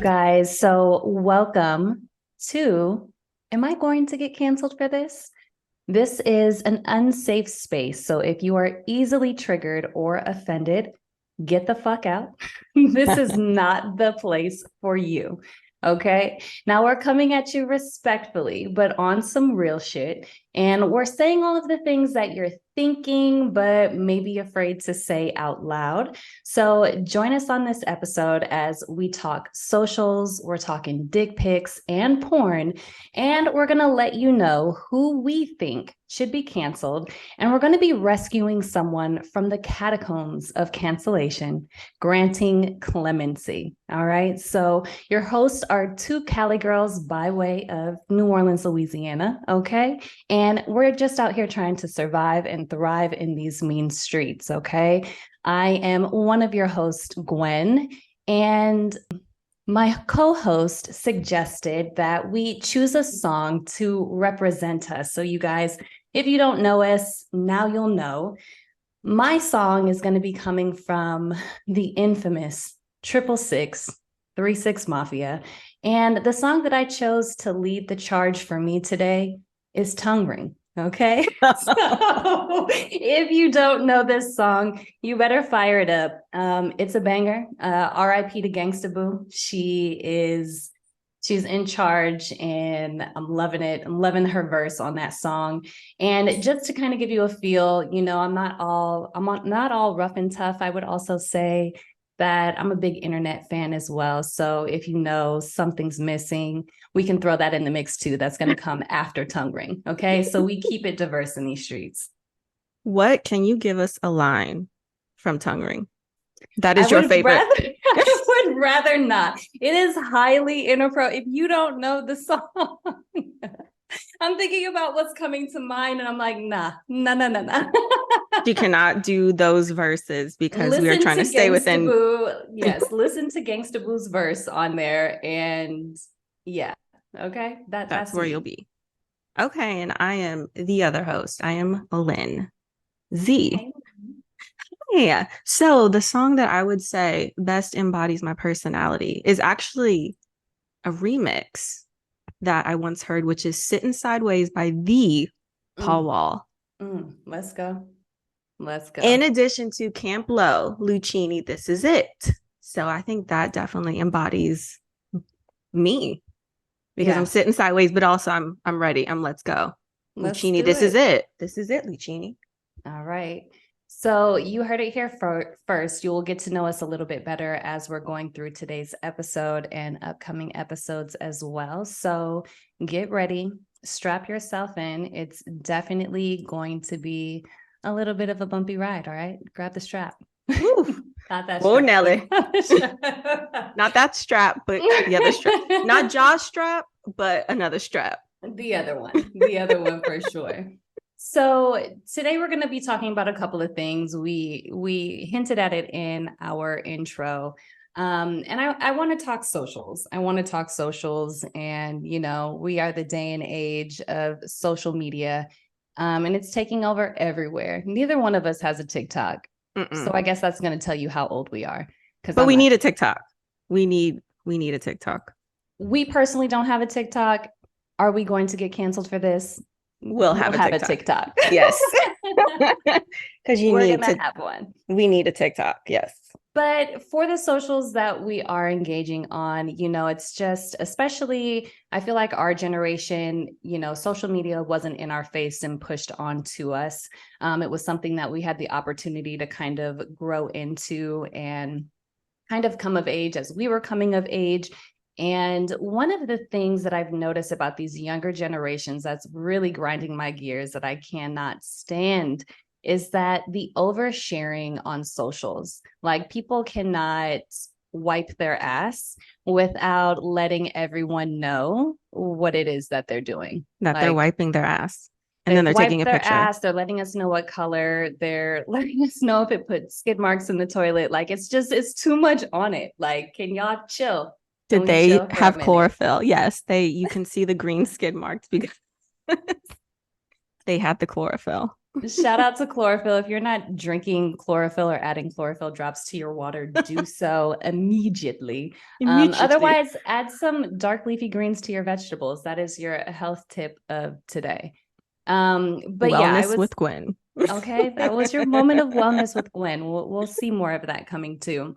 guys. So welcome to, am I going to get canceled for this? This is an unsafe space. So if you are easily triggered or offended, get the fuck out. This is not the place for you. Okay. Now we're coming at you respectfully, but on some real shit. And we're saying all of the things that you're thinking, but maybe afraid to say out loud. So join us on this episode as we talk socials, we're talking dick pics and porn, and we're going to let you know who we think should be canceled. And we're going to be rescuing someone from the catacombs of cancellation, granting clemency. All right. So your hosts are two Cali girls by way of New Orleans, Louisiana. Okay. And we're just out here trying to survive and thrive in these mean streets. Okay. I am one of your hosts, Gwen, and my co-host suggested that we choose a song to represent us. So you guys, if you don't know us, now you'll know. My song is going to be coming from the infamous 666 Mafia. And the song that I chose to lead the charge for me today is Tongue Ring. Okay. So if you don't know this song, you better fire it up. It's a banger. R.I.P. to Gangsta Boo. She's in charge and I'm loving it. I'm loving her verse on that song. And just to kind of give you a feel, you know, I'm not all rough and tough. I would also say that I'm a big internet fan as well. So if you know something's missing, we can throw that in the mix too. That's going to come after Tongue Ring. Okay. So we keep it diverse in these streets. What can you give us a line from Tongue Ring? That is your favorite. I would rather not. It is highly inappropriate. If you don't know the song, I'm thinking about what's coming to mind and I'm like, nah. You cannot do those verses because we are trying to stay within. Yes, listen to Gangsta Boo's verse on there and yeah. Okay. That's where you'll be. Okay. And I am the other host. I am Lynn Z. Okay. Yeah. So the song that I would say best embodies my personality is actually a remix that I once heard, which is Sitting Sideways by the Paul Wall. Let's go. In addition to Camp Low, Lucchini, This Is It. So I think that definitely embodies me because I'm sitting sideways, but also I'm ready. Let's go. Lucchini, This Is It. This is it, Lucchini. All right. So you heard it here first. You will get to know us a little bit better as we're going through today's episode and upcoming episodes as well. So get ready, strap yourself in. It's definitely going to be a little bit of a bumpy ride. All right. Grab the strap. Not that strap. Oh, Nelly. Not that strap, but the other strap. Not jaw strap, but another strap. The other one for sure. So today we're going to be talking about a couple of things. We hinted at it in our intro. And I want to talk socials. And, you know, we are the day and age of social media. And it's taking over everywhere. Neither one of us has a TikTok. So I guess that's going to tell you how old we are. But we need a TikTok. We need a TikTok. We personally don't have a TikTok. Are we going to get canceled for this? We'll have a TikTok. Yes. Because we're going to have one. We need a TikTok. Yes. But for the socials that we are engaging on, you know, it's just, especially, I feel like our generation, you know, social media wasn't in our face and pushed onto us. It was something that we had the opportunity to kind of grow into and kind of come of age as we were coming of age. And one of the things that I've noticed about these younger generations that's really grinding my gears that I cannot stand is that the oversharing on socials. Like, people cannot wipe their ass without letting everyone know what it is that they're doing. That they're wiping their ass. And then they're taking a picture. Ass, they're letting us know what color, they're letting us know if it put skid marks in the toilet. Like, it's too much on it. Like, can y'all chill? Did they have chlorophyll? Yes, you can see the green skid marks because they had the chlorophyll. Shout out to chlorophyll. If you're not drinking chlorophyll or adding chlorophyll drops to your water, do so immediately. Otherwise, add some dark leafy greens to your vegetables. That is your health tip of today. But wellness yeah, I was with Gwen. okay. That was your moment of wellness with Gwen. We'll see more of that coming too.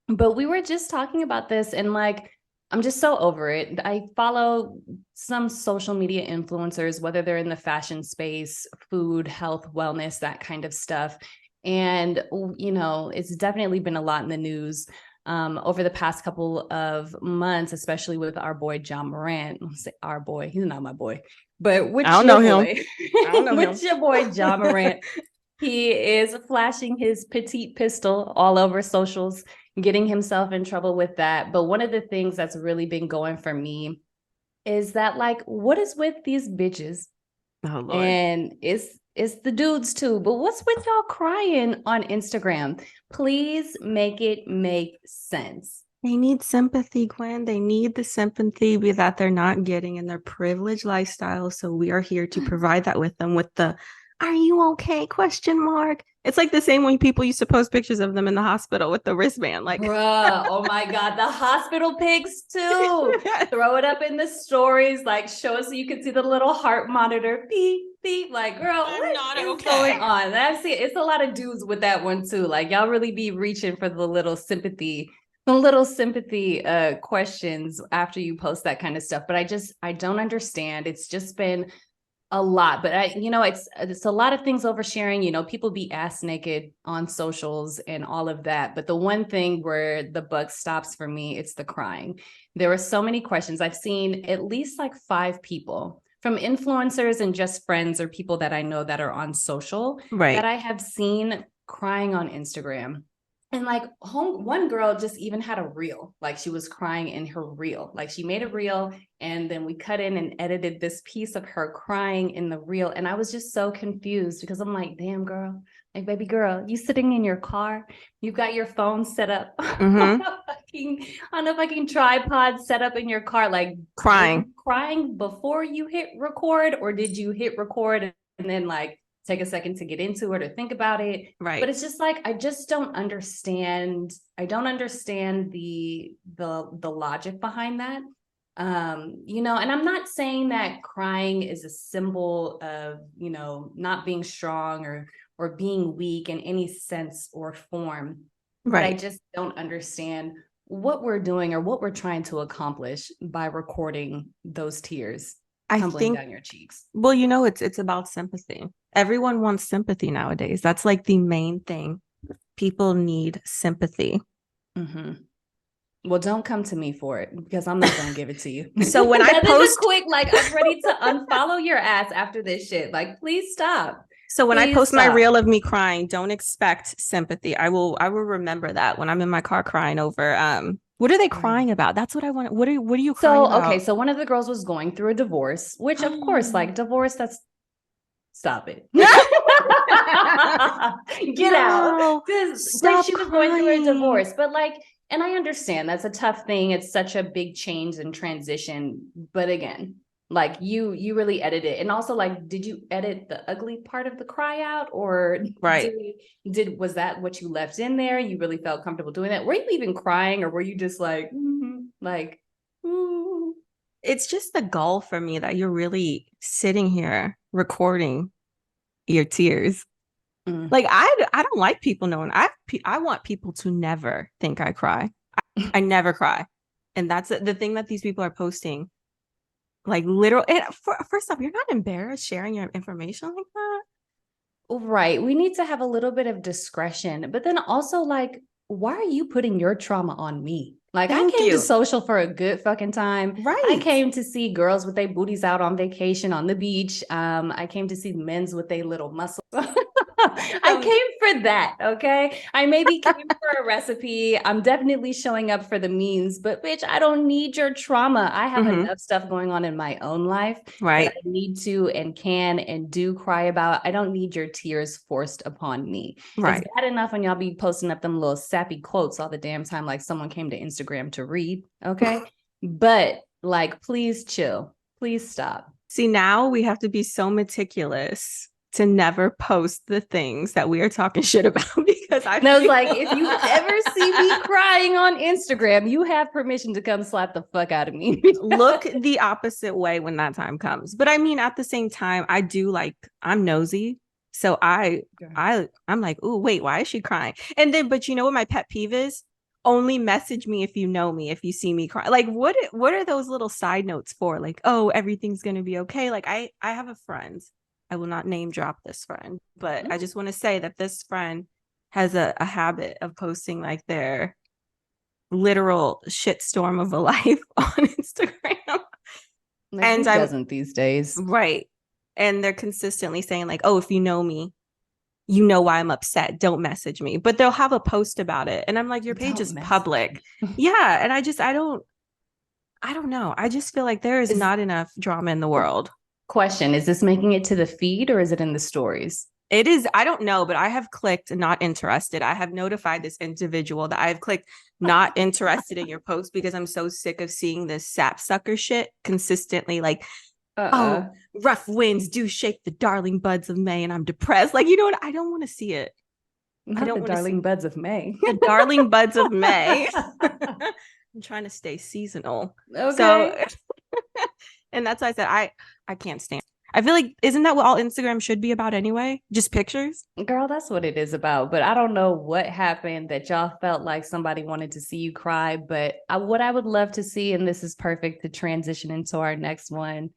But we were just talking about this, and like, I'm just so over it. I follow some social media influencers, whether they're in the fashion space, food, health, wellness, that kind of stuff. And, you know, it's definitely been a lot in the news over the past couple of months, especially with our boy, John Morant. I'll say our boy, he's not my boy, but which I don't know him. I don't know which your boy, John Morant. He is flashing his petite pistol all over socials, getting himself in trouble with that. But one of the things that's really been going for me is that, like, what is with these bitches? Oh, Lord. And it's the dudes too. But what's with y'all crying on Instagram? Please make it make sense. They need sympathy, Gwen. They need the sympathy that they're not getting in their privileged lifestyle. So we are here to provide that with them with the "Are you okay?" question mark. It's like the same when people used to post pictures of them in the hospital with the wristband. Like, bruh, oh my God, the hospital pics too. Throw it up in the stories, like show us so you can see the little heart monitor. Beep, beep. Like, girl, what is going on? That's it. It's a lot of dudes with that one too. Like, y'all really be reaching for the little sympathy questions after you post that kind of stuff. But I don't understand. It's just been a lot, but it's a lot of things oversharing. You know, people be ass naked on socials and all of that. But the one thing where the buck stops for me, it's the crying. There were so many questions. I've seen at least like 5 people from influencers and just friends or people that I know that are on social that I have seen crying on Instagram. And like one girl just even had a reel, like she was crying in her reel. Like she made a reel and then we cut in and edited this piece of her crying in the reel. And I was just so confused because I'm like, damn girl, like baby girl, you sitting in your car, you've got your phone set up on a fucking tripod set up in your car, like crying before you hit record, or did you hit record and then like take a second to get into it or think about it? Right. But it's just like, I just don't understand. I don't understand the logic behind that. You know, and I'm not saying that crying is a symbol of, you know, not being strong or being weak in any sense or form. But I just don't understand what we're doing or what we're trying to accomplish by recording those tears tumbling down your cheeks. Well, you know, it's about sympathy. Everyone wants sympathy nowadays. That's like the main thing. People need sympathy. Mm-hmm. Well, don't come to me for it because I'm not going to give it to you. So when I post quick, like, I'm ready to unfollow your ass after this shit. Like, please stop. So when I post my reel of me crying, don't expect sympathy. I will remember that when I'm in my car crying over what are they crying about? That's what I want. What are you crying about? Okay, so one of the girls was going through a divorce, which of course, like divorce, stop it. Get out. Like she was going through a divorce, but like, and I understand that's a tough thing. It's such a big change and transition. But again, like you really edit it. And also, like, did you edit the ugly part of the cry out, or was that what you left in there? You really felt comfortable doing that? Were you even crying, or were you just like, ooh? It's just the goal for me that you're really sitting here recording your tears. Like I don't like people knowing. I want people to never think I cry. I never cry, and that's the thing that these people are posting. Like literal. First off, you're not embarrassed sharing your information like that, right? We need to have a little bit of discretion, but then also, like, why are you putting your trauma on me? Like, I came to social for a good fucking time. Right. I came to see girls with their booties out on vacation on the beach. I came to see men's with their little muscles. I came for that, okay? I maybe came for a recipe. I'm definitely showing up for the means, but bitch, I don't need your trauma. I have enough stuff going on in my own life that I need to and can and do cry about. I don't need your tears forced upon me. It's bad enough when y'all be posting up them little sappy quotes all the damn time like someone came to Instagram to read, okay? But like, please chill. Please stop. See, now we have to be so meticulous to never post the things that we are talking shit about because I was like, if you ever see me crying on Instagram, you have permission to come slap the fuck out of me. Look the opposite way when that time comes. But I mean, at the same time, I do like, I'm nosy. So I'm like, oh, wait, why is she crying? And then, but you know what my pet peeve is? Only message me if you know me, if you see me cry. Like, what are those little side notes for? Like, oh, everything's gonna be okay. Like, I have a friend. I will not name drop this friend, but I just want to say that this friend has a habit of posting like their literal shitstorm of a life on Instagram. Like, and who doesn't these days? Right. And they're consistently saying like, oh, if you know me, you know why I'm upset. Don't message me. But they'll have a post about it. And I'm like, your page is public. Yeah. And I don't know. I just feel like there is not enough drama in the world. Question, is this making it to the feed or is it in the stories? It is. I don't know, but I have clicked not interested. I have notified this individual that I have clicked not interested in your post because I'm so sick of seeing this sapsucker shit consistently. Like, oh, rough winds do shake the darling buds of May, and I'm depressed. Like, you know what? I don't want to see it. I don't want the darling buds of May. The darling buds of May. I'm trying to stay seasonal. Okay. So, and that's why I said I can't stand. I feel like, isn't that what all Instagram should be about anyway? Just pictures? Girl, that's what it is about. But I don't know what happened that y'all felt like somebody wanted to see you cry. But what I would love to see, and this is perfect to transition into our next one,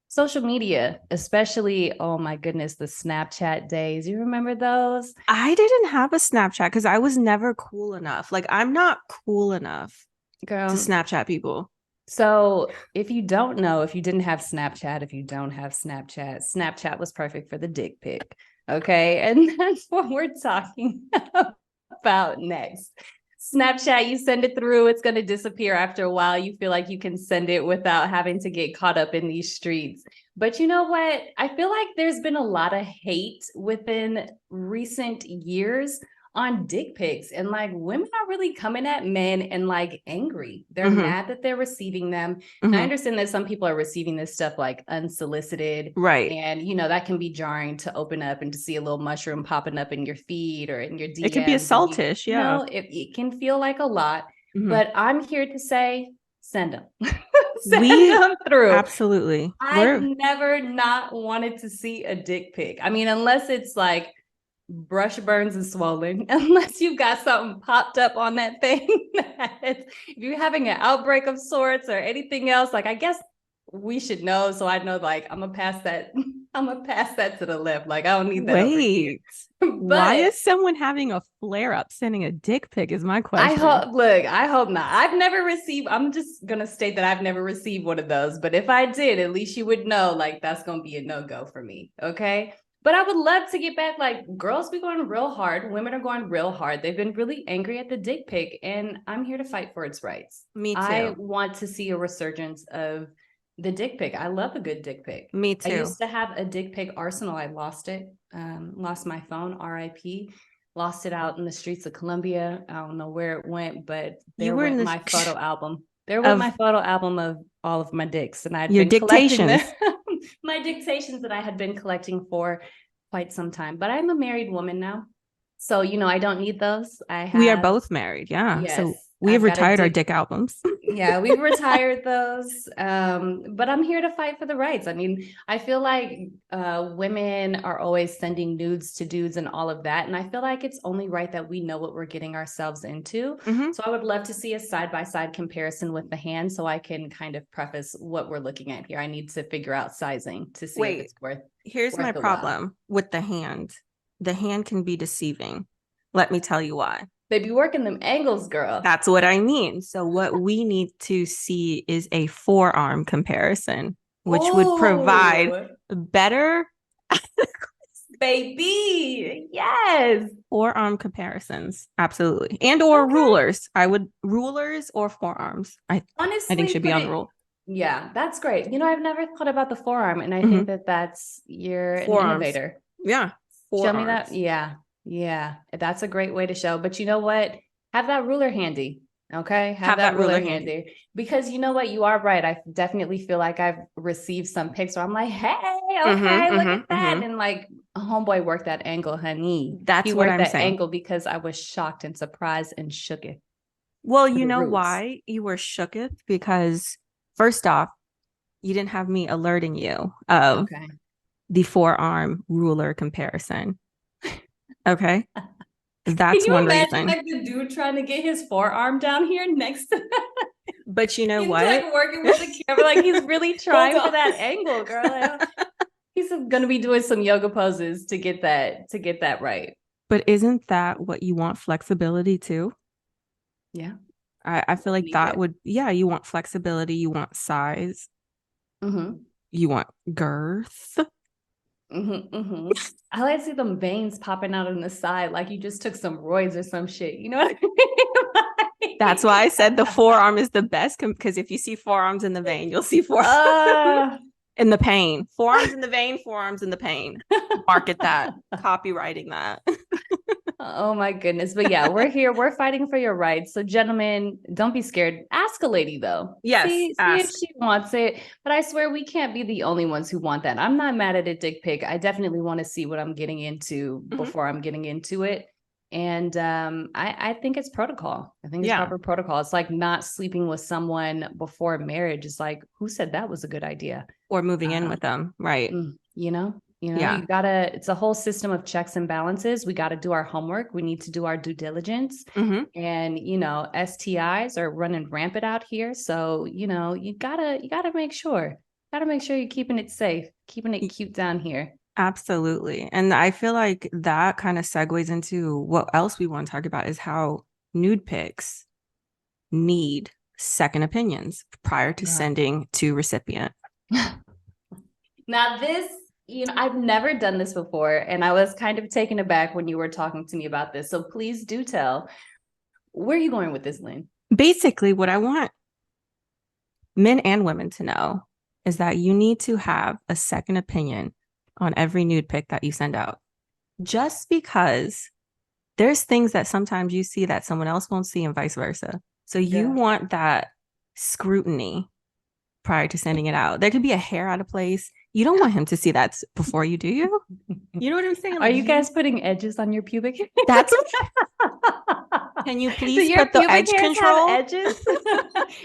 social media, especially, oh my goodness, the Snapchat days. You remember those? I didn't have a Snapchat because I was never cool enough. Like, I'm not cool enough, girl, to Snapchat people. So if you don't know, if you didn't have Snapchat, if you don't have Snapchat, Snapchat was perfect for the dick pic. Okay. And that's what we're talking about next. Snapchat, you send it through, it's going to disappear after a while. You feel like you can send it without having to get caught up in these streets. But you know what? I feel like there's been a lot of hate within recent years on dick pics, and like women are really coming at men and like angry. They're mad that they're receiving them. I understand that some people are receiving this stuff like unsolicited, right? And you know that can be jarring to open up and to see a little mushroom popping up in your feed or in your DMs. It can be assaultish, you know, it can feel like a lot. But I'm here to say, send them. Send them through. Absolutely. I've never not wanted to see a dick pic. I mean, unless it's like brush burns and swollen, unless you've got something popped up on that thing. If you're having an outbreak of sorts or anything else, like I guess we should know. So I know, like, I'm gonna pass that to the left. Like, I don't need that. Wait, why is someone having a flare up sending a dick pic is my question. I hope not. I've never received, I'm just gonna state that I've never received one of those, but if I did, at least you would know, like, that's gonna be a no-go for me. Okay. But I would love to get back, like, girls be going real hard. Women are going real hard. They've been really angry at the dick pic, and I'm here to fight for its rights. Me too. I want to see a resurgence of the dick pic. I love a good dick pic. Me too. I used to have a dick pic arsenal. I lost it. Lost my phone, RIP. Lost it out in the streets of Columbia. I don't know where it went, but there went my photo album. There went my photo album of all of my dicks, and I'd been dictations. My dictations that I had been collecting for quite some time. But I'm a married woman now, so you know I don't need those. We are both married, yeah. Yes, so we have retired our dick albums. Yeah, we've retired those. But I'm here to fight for the rights. I mean, I feel like women are always sending nudes to dudes and all of that. And I feel like it's only right that we know what we're getting ourselves into. So I would love to see a side-by-side comparison with the hand so I can kind of preface what we're looking at here. I need to figure out sizing to see if it's worth. Here's my problem with the hand. The hand can be deceiving. Let me tell you why. They be working them angles, girl. That's what I mean. So what we need to see is a forearm comparison, which would provide better baby. Yes. Forearm comparisons. Absolutely. And or rulers. Rulers or forearms. Honestly, I think should be on the rule. Yeah, that's great. You know, I've never thought about the forearm, and I think that's you're an innovator. Yeah. Show me that. Yeah, that's a great way to show. But you know what? Have that ruler handy. Okay. Have that ruler handy. Because you know what? You are right. I definitely feel like I've received some pics where I'm like, hey, okay, look at that. And like A homeboy worked that angle, honey. That's He what worked I'm that saying. angle because I was shocked and surprised and shooketh. Well, To you the know roots. why you were shooketh? Because first off, you didn't have me alerting you of Okay. the forearm ruler comparison. Okay. Can That's you one imagine reason. like the dude trying to get his forearm down here next to But you know he's what? like working with the camera, like he's really trying for on. that angle, girl. Like, he's gonna be doing some yoga poses to get that right. But isn't that what you want flexibility too? Yeah. I feel like Need that it. would, yeah, you want flexibility, you want size, Mm-hmm. you want girth. Mm-hmm, mm-hmm. I like to see them veins popping out on the side, like you just took some roids or some shit. You know what I mean? That's why I said the forearm is the best because if you see forearms in the vein, you'll see forearms in the pain. Forearms in the vein, forearms in the pain. Market that, copywriting that. Oh my goodness. But yeah, we're here. We're fighting for your rights. So gentlemen, don't be scared. Ask a lady though. Yes, See if she wants it. But I swear we can't be the only ones who want that. I'm not mad at a dick pic. I definitely want to see what I'm getting into before I'm getting into it. And I think it's protocol. I think it's proper protocol. It's like not sleeping with someone before marriage. It's like, who said that was a good idea? Or moving in with them, right? You know, you gotta, it's a whole system of checks and balances. We got to do our homework. We need to do our due diligence. And, STIs are running rampant out here. So, you gotta make sure, you're keeping it safe, keeping it cute down here. Absolutely. And I feel like that kind of segues into what else we want to talk about is how nude pics need second opinions prior to sending to recipient. Now this, I've never done this before, and I was kind of taken aback when you were talking to me about this. So please do tell. Where are you going with this, Lynn? Basically, what I want men and women to know is that you need to have a second opinion on every nude pic that you send out. Just because there's things that sometimes you see that someone else won't see and vice versa. So you want that scrutiny prior to sending it out. There could be a hair out of place. You don't want him to see that before you, do you? You know what I'm saying? Are you guys putting edges on your pubic? That's Can you please put the edge control? Edges?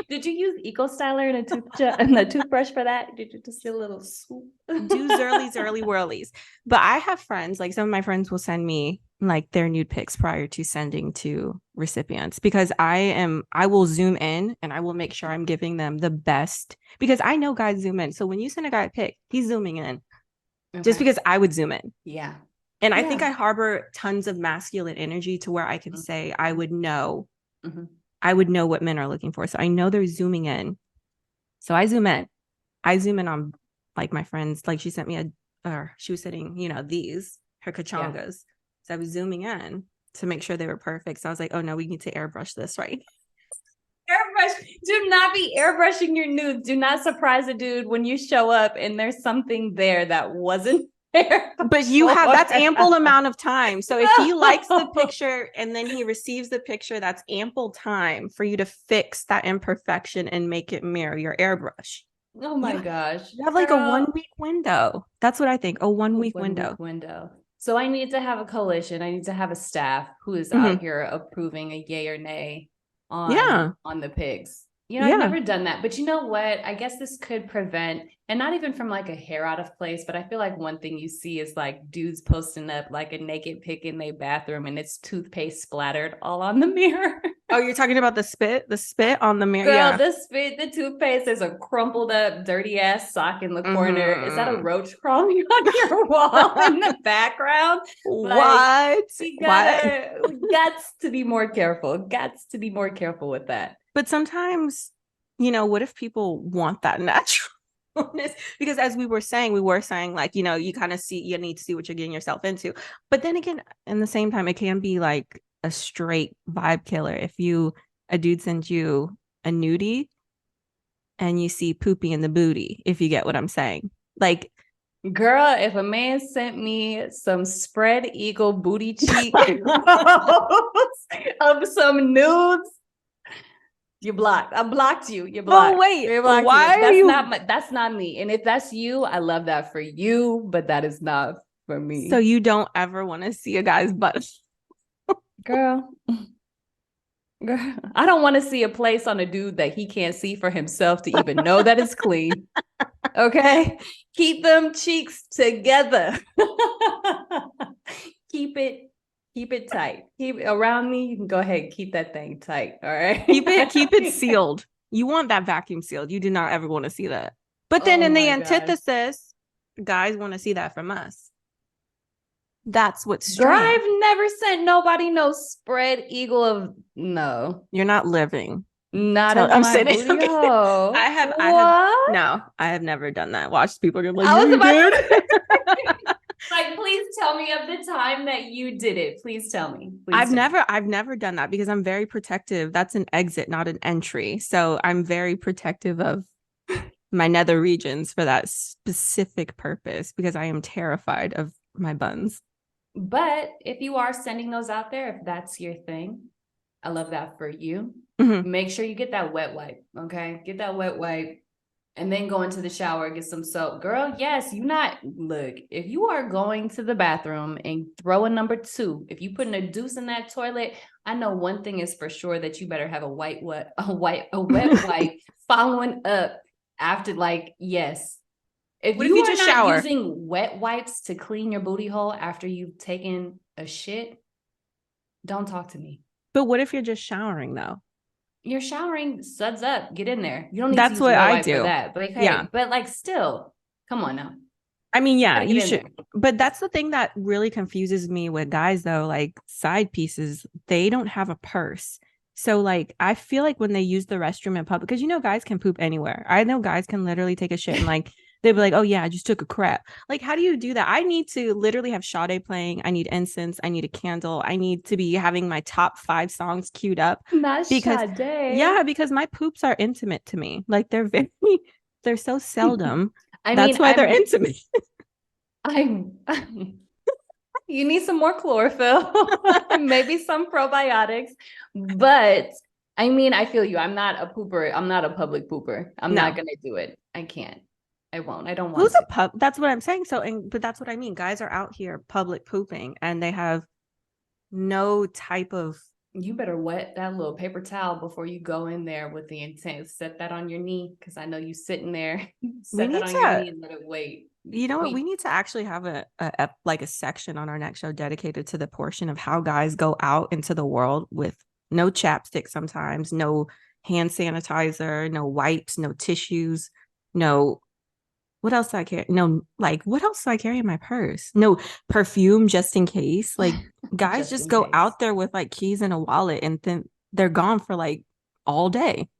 Did you use Eco Styler and a toothbrush for that? Did you just do a little swoop? Do zirlies, early whirlies. But I have friends, like some of my friends will send me like their nude pics prior to sending to recipients because I will zoom in and I will make sure I'm giving them the best because I know guys zoom in. So when you send a guy a pic, he's zooming in just because I would zoom in. Yeah. And I think I harbor tons of masculine energy to where I can say I would know what men are looking for. So I know they're zooming in. So I zoom in. I zoom in on like my friends, like she sent me she was sitting, these, her kachongas. So I was zooming in to make sure they were perfect. So I was like, oh no, we need to airbrush this, right? Airbrush. Do not be airbrushing your nudes. Do not surprise a dude when you show up and there's something there that wasn't there. But that's ample amount of time. So if he likes the picture and then he receives the picture, that's ample time for you to fix that imperfection and make it mirror your airbrush. Oh my gosh. You have like a 1 week window. That's what I think. A 1 week window. So I need to have a coalition. I need to have a staff who is out here approving a yay or nay on the pigs. I've never done that. But you know what? I guess this could prevent, and not even from like a hair out of place, but I feel like one thing you see is like dudes posting up like a naked pic in their bathroom and it's toothpaste splattered all on the mirror. Oh, you're talking about the spit on the mirror? Girl, the toothpaste, there's a crumpled up, dirty ass sock in the corner. Is that a roach crawling on your wall in the background? What? We got to be more careful. Got to be more careful with that. But sometimes, what if people want that naturalness? Because as we were saying like, you kind of you need to see what you're getting yourself into. But then again, in the same time, it can be like a straight vibe killer. If a dude sends you a nudie and you see poopy in the booty, if you get what I'm saying. Like, girl, if a man sent me some spread eagle booty cheek of some nudes, you're blocked. I blocked you. You're blocked. Oh wait, why are that's not me. And if that's you, I love that for you, but that is not for me. So you don't ever want to see a guy's butt? Girl, I don't want to see a place on a dude that he can't see for himself to even know that it's clean. Okay? Keep them cheeks together. Keep it tight. Keep it around me. You can go ahead and keep that thing tight. All right. Keep it sealed. You want that vacuum sealed. You do not ever want to see that. But then in the antithesis, guys want to see that from us. That's what's strange. Girl, I've never sent nobody no spread eagle of no. You're not living. Not of my booty hole. I have never done that. Watch people are like, you did. Like, please tell me of the time that you did it. Please tell me. I've never done that because I'm very protective. That's an exit, not an entry. So I'm very protective of my nether regions for that specific purpose because I am terrified of my buns. But if you are sending those out there, if that's your thing, I love that for you. Mm-hmm. Make sure you get that wet wipe, okay? Get that wet wipe and then go into the shower, get some soap. Girl, yes, look, if you are going to the bathroom and throw a number 2, if you putting a deuce in that toilet, I know one thing is for sure that you better have a wet wipe following up after, like, yes. If you just shower using wet wipes to clean your booty hole after you've taken a shit, don't talk to me. But what if you're just showering though? You're showering, suds up, get in there. You don't need to use what I do for that. But okay, yeah. But like still, come on now. I mean, yeah, you should. But that's the thing that really confuses me with guys though, like side pieces, they don't have a purse. So like I feel like when they use the restroom in public, because guys can poop anywhere. I know guys can literally take a shit and like they'd be like, oh yeah, I just took a crap. Like, how do you do that? I need to literally have Sade playing. I need incense. I need a candle. I need to be having my top 5 songs queued up. Not because Sade. Yeah, because my poops are intimate to me. Like they're so seldom. That's why they're intimate. You need some more chlorophyll, maybe some probiotics. But I mean, I feel you. I'm not a pooper. I'm not a public pooper. I'm not going to do it. I can't. I won't. I don't want Who's to. A pub? That's what I'm saying. But that's what I mean. Guys are out here public pooping and they have no type of. You better wet that little paper towel before you go in there with the intent. Set that on your knee because I know you sitting there. Set that on your knee and let it wait. You know what? We need to actually have a section on our next show dedicated to the portion of how guys go out into the world with no chapstick sometimes, no hand sanitizer, no wipes, no tissues, no. What else do I carry? No, like, what else do I carry in my purse? No perfume just in case. Like, guys just go out there with like keys and a wallet and then they're gone for like all day.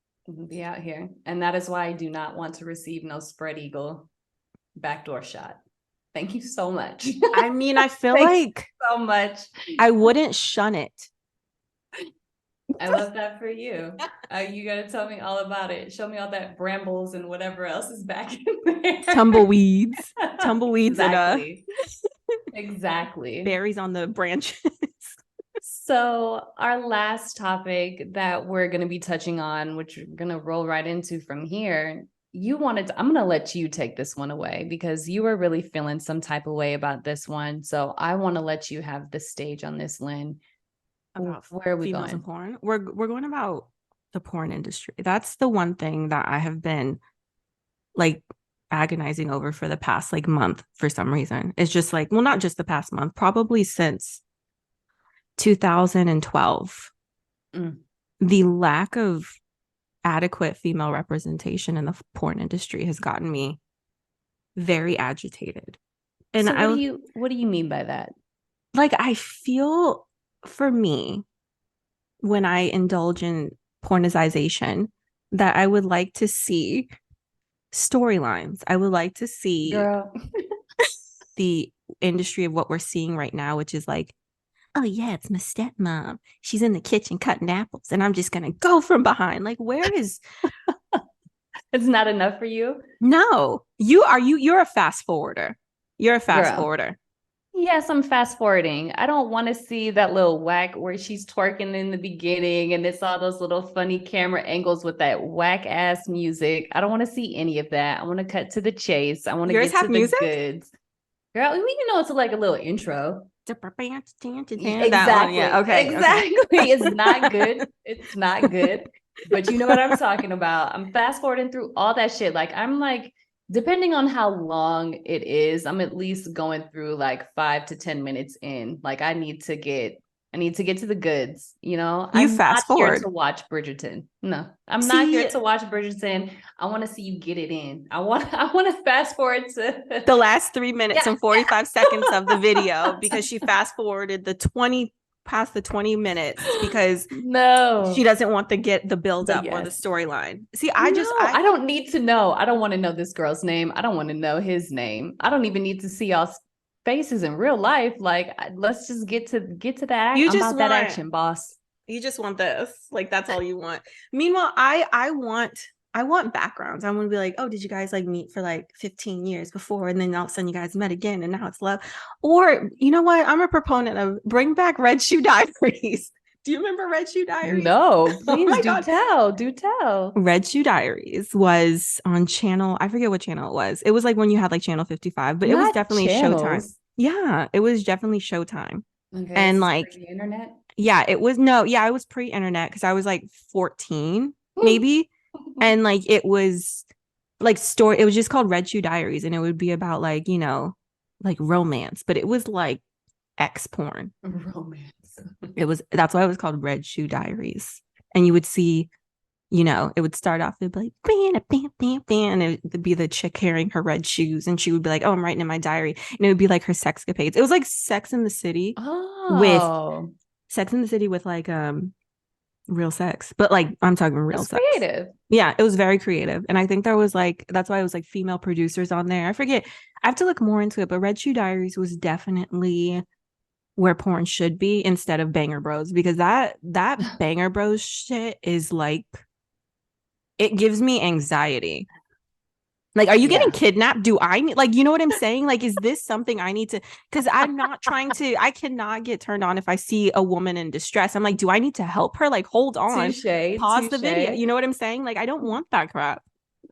Be out here. And that is why I do not want to receive no spread eagle backdoor shot. Thank you so much. I mean, I feel like so much. I wouldn't shun it. I love that for you. You got to tell me all about it. Show me all that brambles and whatever else is back in there. Tumbleweeds exactly. Exactly. Berries on the branches. So our last topic that we're going to be touching on, which we're going to roll right into from here, I'm going to let you take this one away because you were really feeling some type of way about this one. So I want to let you have the stage on this, Lynn. About where are we going? In porn. We're going about the porn industry. That's the one thing that I have been like agonizing over for the past like month for some reason. It's just like, well, not just the past month, probably since 2012. The lack of adequate female representation in the porn industry has gotten me very agitated. And so what do you mean by that? Like, I feel for me, when I indulge in pornization, that I would like to see storylines. I would like to see the industry of what we're seeing right now, which is like, oh yeah, it's my stepmom. She's in the kitchen cutting apples and I'm just going to go from behind. Like, where is... It's not enough for you? No. You're a fast forwarder. You're a fast forwarder. Yes, I'm fast forwarding. I don't want to see that little whack where she's twerking in the beginning and it's all those little funny camera angles with that whack ass music. I don't want to see any of that. I want to cut to the chase. I want to get to the goods. Girl, it's like a little intro. That one, yeah. Exactly. Okay. Exactly. It's not good. It's not good. But you know what I'm talking about. I'm fast forwarding through all that shit. Like, I'm like, depending on how long it is, I'm at least going through like 5 to 10 minutes in. Like, I need to get to the goods. You I'm not fast here forward. to watch Bridgerton. No, I'm not See, here to watch Bridgerton. I want to see you get it in. I want to fast forward to the last 3 minutes yeah. and 45 seconds of the video because she fast forwarded past the 20 minutes because she No. doesn't want to get the build But up or the yes. storyline. See, No, I don't need to know. I don't want to know this girl's name. I don't want to know his name. I don't even need to see y'all's faces in real life. Like, let's just get to the act. you I'm just about that want action, boss. you just want this. Like that's all you want. Meanwhile, I want backgrounds. I want to be like, oh, did you guys like meet for like 15 years before and then all of a sudden you guys met again and now it's love? Or you know what? I'm a proponent of bring back Red Shoe Diaries. Do you remember Red Shoe Diaries? No, Oh please my do God. tell. Do tell. Red Shoe Diaries was on channel, I forget what channel it was. It was like when you had like channel 55, but it was Not definitely Showtime. channels. Yeah, it was definitely Showtime. Okay, this And is like, the internet. yeah, it was no, yeah, it was pre-internet because I was like 14, maybe. And like it was like it was just called Red Shoe Diaries, and it would be about like, like romance, but it was like X porn. Romance. That's why it was called Red Shoe Diaries. And you would see, it would start off, it'd be like, bam, bam, bam, bam, and it would be the chick carrying her red shoes, and she would be like, oh, I'm writing in my diary. And it would be like her sexcapades. It was like Sex in the City Oh, with like real sex, but like I'm talking real that's sex. creative. Yeah, it was very creative. And I think there was like, that's why it was like female producers on there. I forget. I have to look more into it, but Red Shoe Diaries was definitely where porn should be instead of Banger Bros, because that Banger Bros shit is like, it gives me anxiety. Like, are you getting kidnapped? Do I need, like, you know what I'm saying? Like, is this something I need to, because I'm not trying to, I cannot get turned on if I see a woman in distress. I'm like, do I need to help her? Like, hold on, pause the video. You know what I'm saying? Like, I don't want that crap.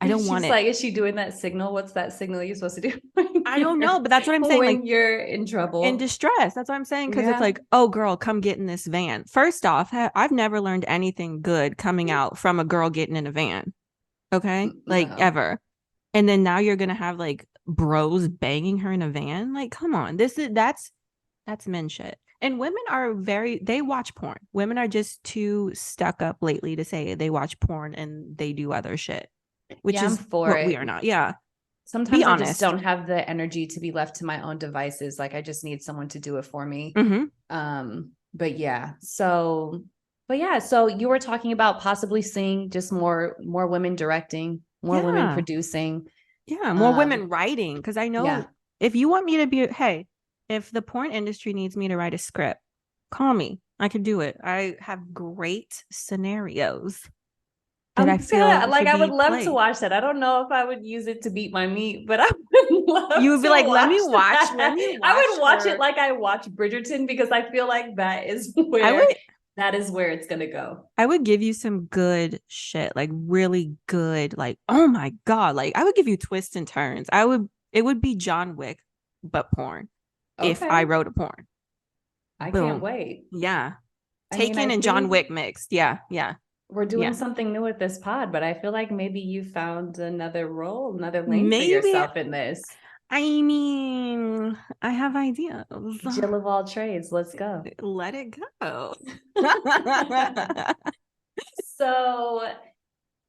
I don't want it. Like, is she doing that signal? What's that signal you're supposed to do? I don't know, but that's what I'm saying. When like, you're in trouble. In distress. That's what I'm saying. Because it's like, oh, girl, come get in this van. First off, I've never learned anything good coming out from a girl getting in a van. Okay? Like, ever. And then now you're gonna have like bros banging her in a van. Like, come on, that's men shit. And women are they watch porn. Women are just too stuck up lately to say they watch porn and they do other shit, which is what we are not. Yeah. Sometimes I just don't have the energy to be left to my own devices. Like, I just need someone to do it for me. But yeah. So you were talking about possibly seeing just more women directing, more women producing. Yeah, more women writing. Because I know if you want me to be, hey, if the porn industry needs me to write a script, call me. I can do it. I have great scenarios that I feel like I would love played. to watch that. I don't know if I would use it to beat my meat, but I would love. You would be like, let me watch. I would watch it like I watch Bridgerton, because I feel like that is where it's gonna go. I would give you some good shit, like really good, like, oh my God. Like, I would give you twists and turns. It would be John Wick, but porn. Okay. If I wrote a porn. I can't wait. Yeah. Taken and John Wick mixed. Yeah. Yeah. We're doing something new with this pod, but I feel like maybe you found another role, another lane for yourself in this. I mean, I have ideas. Jill of all trades. Let's go. Let it go. So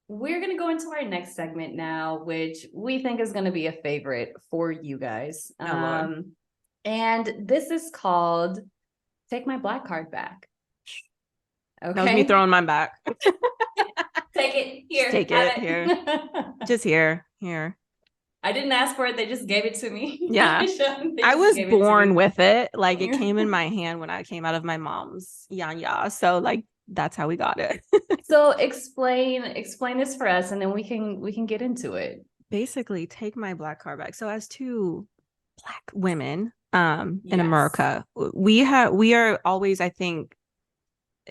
we're going to go into our next segment now, which we think is going to be a favorite for you guys. And this is called Take My Black Card Back. Okay. That was me throwing mine back. Take it here. Take it here. Just here. I didn't ask for it. They just gave it to me. Yeah. I was born with it. Like, it came in my hand when I came out of my mom's yanya. So like, that's how we got it. So explain this for us, and then we can get into it. Basically, take my black card back. So as two Black women in America, we are always, I think,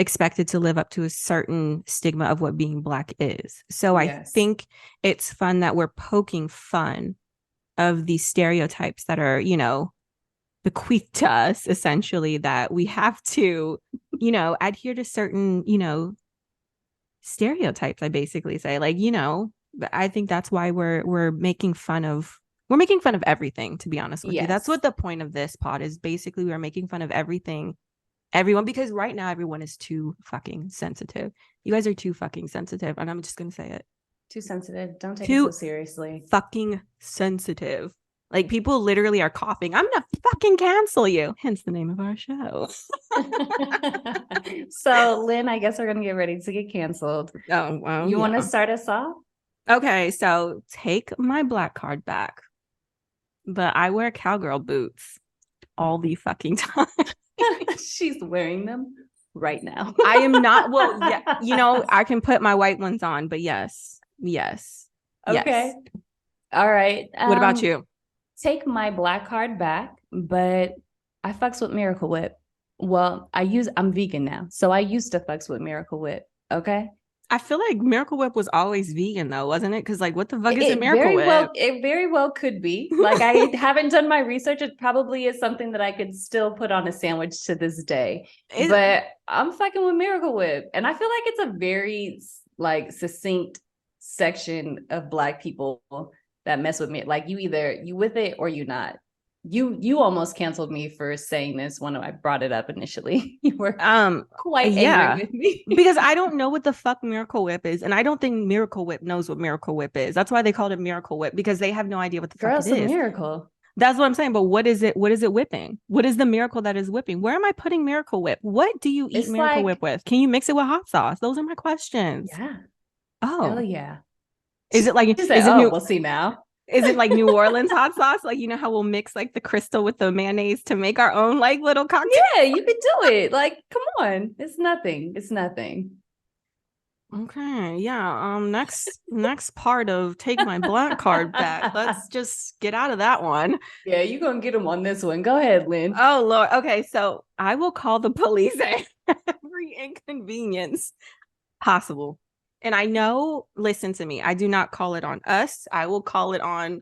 expected to live up to a certain stigma of what being Black is. So I think it's fun that we're poking fun of these stereotypes that are, you know, bequeathed to us, essentially, that we have to, you know, adhere to certain, you know, stereotypes. I basically say, like, you know, I think that's why we're making fun of everything, to be honest with you. That's what the point of this pod is. Basically, we're making fun of everything, everyone, because right now everyone is too fucking sensitive. You guys are too fucking sensitive, and I'm just gonna say it. Too sensitive. Don't take it so seriously. Fucking sensitive. Like, people literally are coughing. I'm gonna fucking cancel you. Hence the name of our show. So, Lynn, I guess we're gonna get ready to get canceled. Oh, well, you want to start us off? Okay, so take my black card back. But I wear cowgirl boots all the fucking time. She's wearing them right now. I am not. Well, yeah, you know, I can put my white ones on, but yes. Okay. All right. What about you? Take my black card back, but I fucks with Miracle Whip. Well, I'm vegan now, so I used to fucks with Miracle Whip. Okay. I feel like Miracle Whip was always vegan, though, wasn't it? Because, like, what the fuck is a Miracle Whip? It very well could be. Like, I haven't done my research. It probably is something that I could still put on a sandwich to this day. But I'm fucking with Miracle Whip, and I feel like it's a very like succinct section of Black people that mess with me. Like, you with it or you not. You almost canceled me for saying this when I brought it up initially. You were quite angry with me. Because I don't know what the fuck Miracle Whip is, and I don't think Miracle Whip knows what Miracle Whip is. That's why they called it Miracle Whip, because they have no idea what the fuck it is. It's a miracle. That's what I'm saying. But what is it? What is it whipping? What is the miracle that is whipping? Where am I putting Miracle Whip? What do you eat Miracle Whip with? Can you mix it with hot sauce? Those are my questions. Yeah. Oh. Hell yeah. Is it like? We'll see now. Is it like New Orleans hot sauce? Like, you know how we'll mix like the crystal with the mayonnaise to make our own like little cocktail? Yeah, you could do it. Like, come on. It's nothing. Okay. Yeah. Next part of take my black card back. Let's just get out of that one. Yeah, you're gonna get them on this one. Go ahead, Lynn. Oh Lord. Okay. So I will call the police at every inconvenience possible. And I know, listen to me, I do not call it on us. I will call it on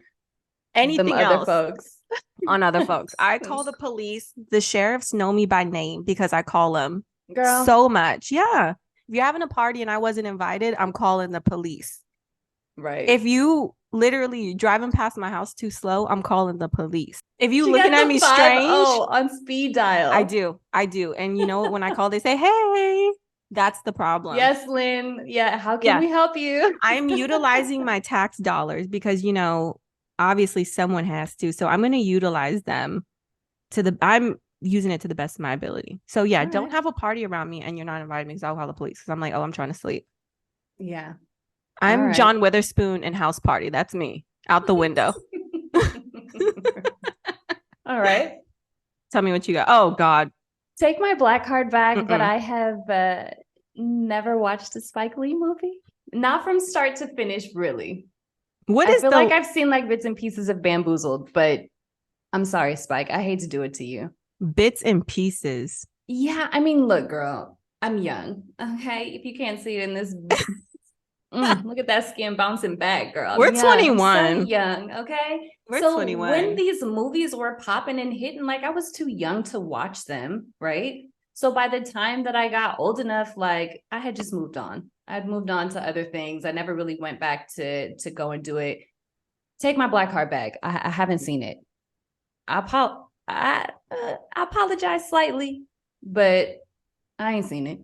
anything else. Folks. On other folks. I call the police. The sheriffs know me by name because I call them so much. Yeah. If you're having a party and I wasn't invited, I'm calling the police. Right. If you literally driving past my house too slow, I'm calling the police. If you looking at me strange. On speed dial. I do. And you know what? When I call, they say, hey. That's the problem. Yes, Lynn. Yeah. How can we help you? I'm utilizing my tax dollars because, you know, obviously someone has to. So I'm going to utilize them I'm using it to the best of my ability. So yeah, don't have a party around me and you're not inviting me because I'll call the police because I'm like, oh, I'm trying to sleep. Yeah. I'm John Witherspoon in House Party. That's me out the window. All right. Tell me what you got. Oh God. Take my black card back, but I have never watched a Spike Lee movie. Not from start to finish, really. I feel like I've seen like bits and pieces of Bamboozled, but I'm sorry, Spike. I hate to do it to you. Bits and pieces. Yeah, I mean, look, girl, I'm young. Okay, if you can't see it in this, look at that skin bouncing back, girl. We're 21. I'm so young, okay. We're so 21. When these movies were popping and hitting, like I was too young to watch them, right? So by the time that I got old enough, like I had just moved on. I'd moved on to other things. I never really went back to go and do it. Take my black card back. I haven't seen it. I apologize slightly, but I ain't seen it.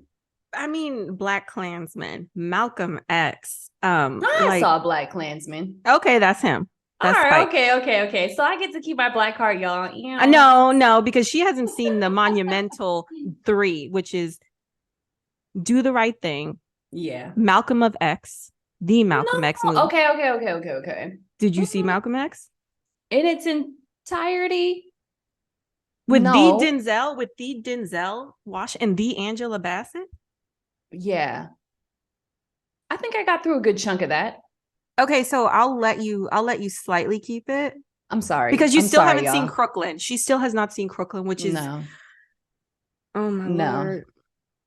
I mean, Black Klansman, Malcolm X. I saw Black Klansman. Okay, that's him. That's all right. Spike. Okay. So I get to keep my black card, y'all. You know? No, because she hasn't seen the monumental 3, which is Do the Right Thing. Yeah. Malcolm of X, the Malcolm X movie. Okay. Did you see Malcolm X in its entirety? With the Denzel Wash and the Angela Bassett? Yeah. I think I got through a good chunk of that. Okay, so I'll let you slightly keep it. I'm sorry. Because you still haven't seen Crooklyn. She still has not seen Crooklyn, which is no. Oh my Lord.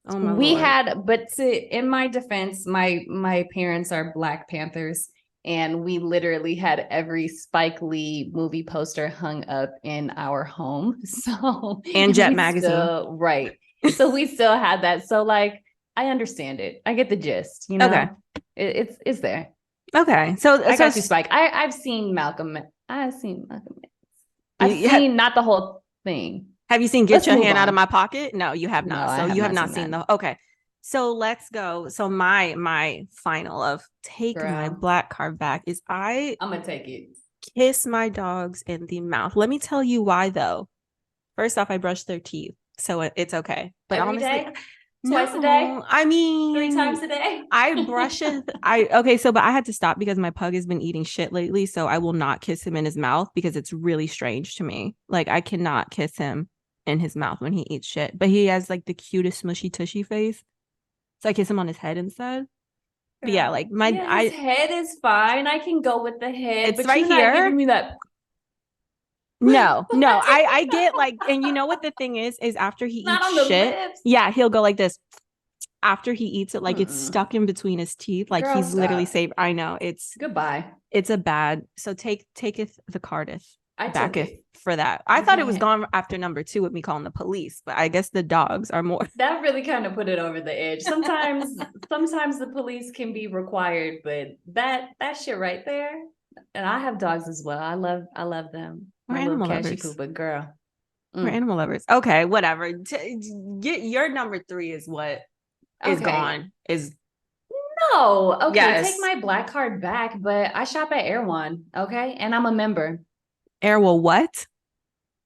Oh my we Lord. But in my defense, my parents are Black Panthers. and we literally had every Spike Lee movie poster hung up in our home. So and Jet magazine. Right. So we still had that. So like I understand it. I get the gist, you know. Okay. It's there. Okay. So I got you, Spike. I've seen Malcolm. I've seen not the whole thing. Have you seen Get Your Hand Out of My Pocket? No, you have not. No, so you have not seen the okay. So let's go. So my final of take my black card back is I'm gonna take it. Kiss my dogs in the mouth. Let me tell you why though. First off, I brush their teeth, so it's okay. But every honestly, day? Twice a day? I mean 3 times a day. I brush it. But I had to stop because my pug has been eating shit lately. So I will not kiss him in his mouth because it's really strange to me. Like I cannot kiss him in his mouth when he eats shit. But he has like the cutest smushy tushy face. So I kiss him on his head instead. But yeah, like his head is fine. I can go with the head. It's but right you're here. Not giving me that. No, I get like, and you know what the thing is after he eats shit, yeah, he'll go like this after he eats it, like it's stuck in between his teeth, like he's literally saved. I know it's goodbye. It's a bad. So taketh the Cardiff. I took it for that. I thought it was gone after number 2 with me calling the police, but I guess the dogs are more. That really kind of put it over the edge. Sometimes the police can be required, but that shit right there. And I have dogs as well. I love them. We're animal lovers. Poopa girl. We're animal lovers. Okay, whatever. Get your number 3 is what is gone. Is no. Okay, yes. Take my black card back, but I shop at Erewhon. Okay, and I'm a member. Erewhon what?